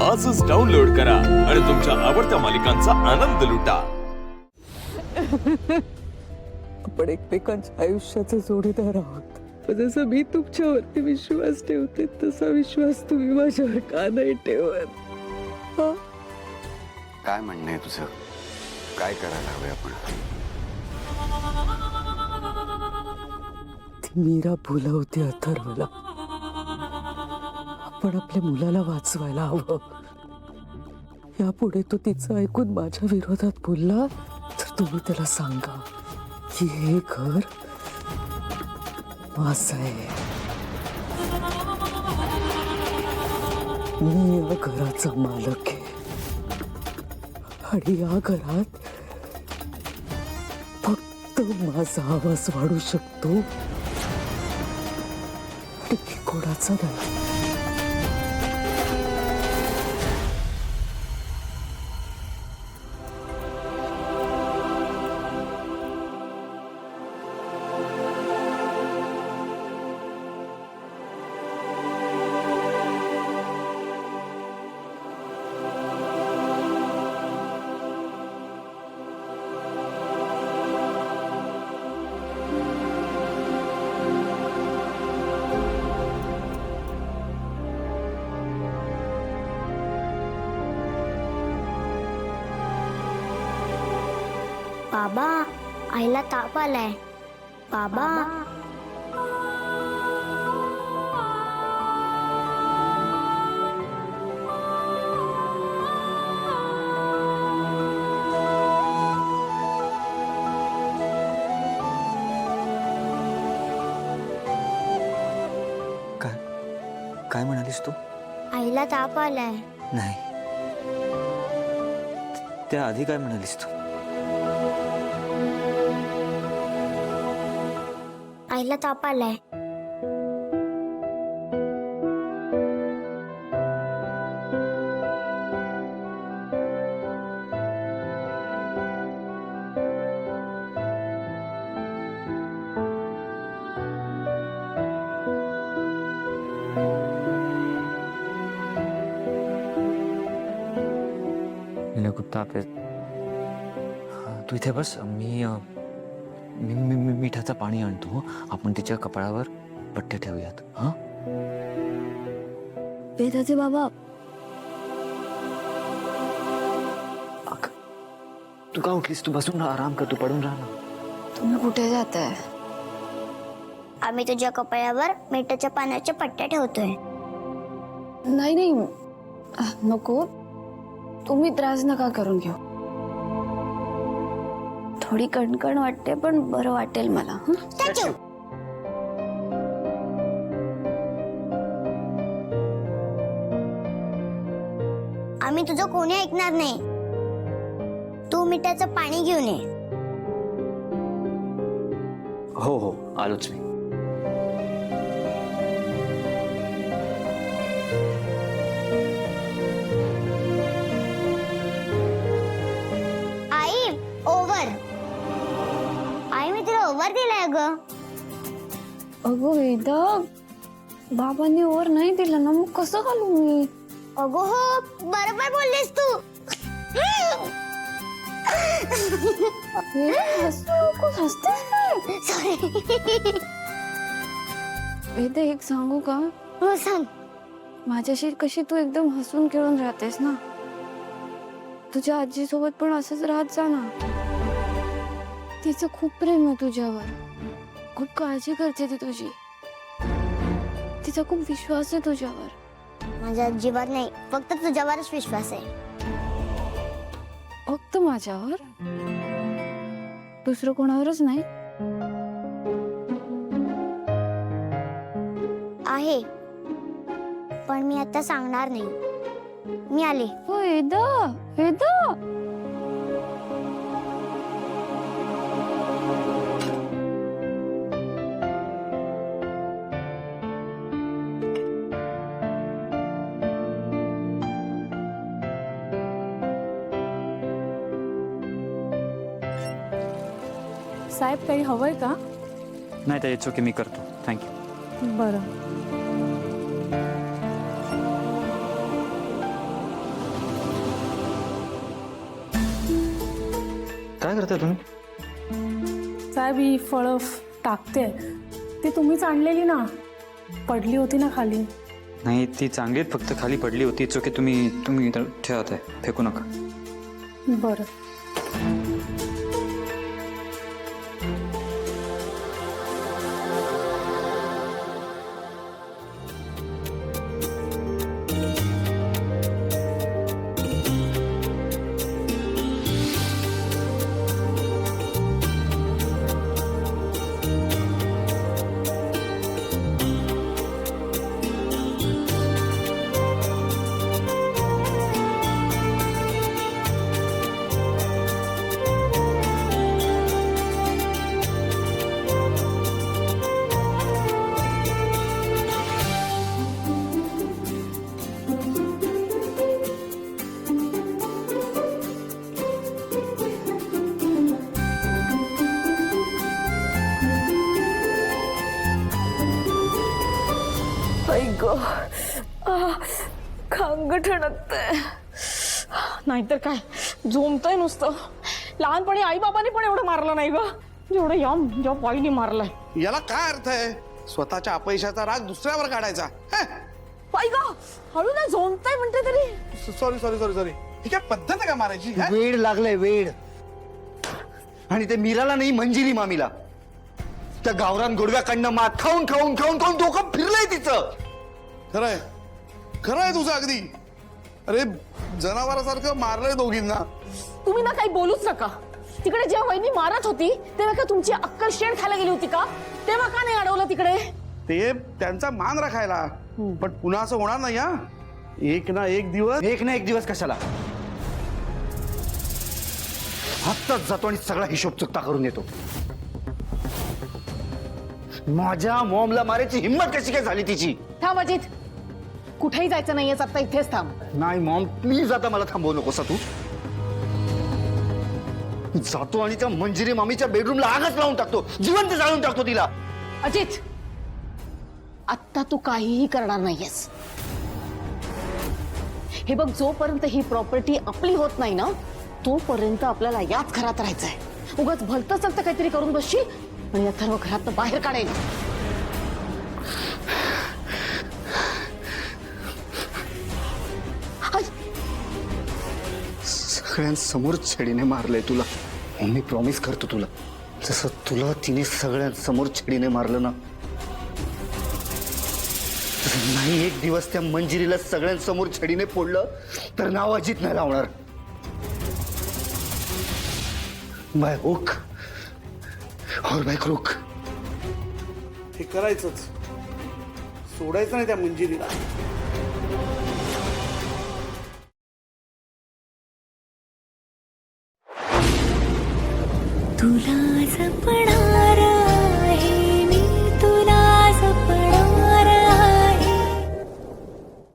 आजच डाउनलोड करा आणि तुमच्या आवडत्या मालिकांचा आनंद लुटा। आपण एकमेकांच्या आयुष्याचे जोडीदार आहोत। जसं मी तुमच्यावरती विश्वास ठेवते तसा विश्वास तुम्ही माझ्यावर का नाही ठेवत? काय म्हणणं आहे तुझं? काय करायला हवंय आपण? ती मीरा बोलवते अथर्वला, आपण आपल्या मुलाला वाचवायला हवं। यापुढे तो तिचं ऐकून माझ्या विरोधात बोलला तर तुम्ही त्याला सांगा की हे घर माझं आहे, मी या घराचा मालक आहे आणि या घरात फक्त माझा आवाज वाढू शकतो आणि कोणाचा नाही। बाबा, आईला ताप आलाय। बाबा, काय म्हणालीस तू? आईला ताप आलाय। नाही, त्या आधी काय म्हणालीस तू? आईला ताप आलाय। हिला खूप ताप आहे। तू इथे बस, मी मिठाचं पाणी आणतो। आपण तिच्या कपाळावर पट्टे ठेवूयात। हा, वेदाचे बाबा, तू का उठलीस? तू बसून राहा, आराम कर, तू पडून राहा ना। तुम्ही कुठे जाताय? आम्ही तुझ्या कपाळावर मिठाच्या पाण्याचे पट्टे ठेवतोय। नाही नाही, नको, तुम्ही त्रास नका करून घेऊ। थोडी कणकण वाटते पण बरं वाटेल मला। त्याची आम्ही तुझं कोणी ऐकणार नाही। तू मिठाचं पाणी घेऊन ये। हो हो, आलोच मी। आई, ओव्हर। आई, मी तुला ओव्हर दिलाय ग। अगं वेदा, बाबांनी ओर नाही दिला ना, मग कसं घालू मी? अगो हो, बरोबर बोललीस तू। हसतेस काय? सॉरी। वेदा, एक सांगू का? हो, सांग। माझ्याशी कशी तू एकदम हसून खेळून राहतेस ना, तुझ्या आजी सोबत पण असंच राहत जा ना। तिचं खूप प्रेम आहे तुझ्यावर, खूप काळजी करते ती तुझी, तिचा खूप विश्वास आहे तुझ्यावर। माझ्या अजिबात नाही, फक्त तुझ्यावरच विश्वास आहे। फक्त माझ्यावर? दुसरं कोणावरच नाही? आहे, पण मी आता सांगणार नाही। मी आले। वेदा, वेदा, साहेब, काही हवंय का? नाही, तर इट्स ओके, मी करतो। थँक्यू। बरं। काय करताय तुम्ही? साहेब ही फळं टाकते ती तुम्हीच आणलेली ना, पडली होती ना खाली. नाही ती चांगली आहेत, फक्त खाली पडली होती. चोके तुम्ही तुम्ही इथं ठेवत आहे, फेकू नका. बरं. खांग ठणकतंय. नाहीतर काय झोमतंय नुसतं. लहानपणी आई बाबांनी पण एवढं मारलं नाही ग जेवढं या बाईने मारलंय. याला काय अर्थ आहे? स्वतःच्या अपयशाचा राग दुसऱ्यावर काढायचा. बाई ग हळू ना, झोमतंय म्हणते तरी. Sorry sorry sorry sorry. ही काय पद्धत आहे का मारायची? वेड लागलाय वेड. आणि ते मीराला नाही, मंजिरी मामीला त्या गावरान गोडव्याकडनं मात खाऊन खाऊन खाऊन खाऊन डोकं फिरलंय तिचं. खरंय खरंय तुझं अगदी. अरे जनावरासारखं मारलंय दोघींना. तुम्ही ना काही बोलूच नका. तिकडे जेव्हा वहिनी मारत होती तेव्हा का तुमची अक्कल शेण खायला गेली होती का? तेव्हा का नाही अडवलं तिकडे? ते त्यांचा मान राखायला. पण पुन्हा असं होणार नाही हा. एक ना एक दिवस कशाला? आत्ताच जातो आणि सगळा हिशोब चुकता करून येतो. माझ्या मॉमला मारायची हिंमत कशी काय झाली तिची? थांब अजित, कुठेही जायचं नाहीयेस आता, इथेच थांब. नाही मॉम प्लीज, आता मला थांबवू नकोस तू. जातो आणि त्या मंजिरी मामीच्या बेडरूमला आगच लावून टाकतो, जिवंत जाळून टाकतो तिला. अजित आत्ता तू काहीही करणार नाहीयेस. हे बघ, जोपर्यंत ही प्रॉपर्टी आपली होत नाही ना तोपर्यंत आपल्याला याच घरात राहायचंय. उगाच भलतं चलतं काहीतरी करून बसशील आणि या सर्व घरात बाहेर काढेल. सगळ्यांसमोर छडीने मारलंय तुला. मी प्रॉमिस करतो तुला, जसं तुला तिने सगळ्यांसमोर छडीने मारलं ना, नाही एक दिवस त्या मंजिरीला सगळ्यांसमोर छडीने फोडलं तर नाव अजित नाही लावणार. बाय हुक और बाय क्रूक. हे करायचंच, सोडायचं नाही त्या मंजिरीला. तुला जपणार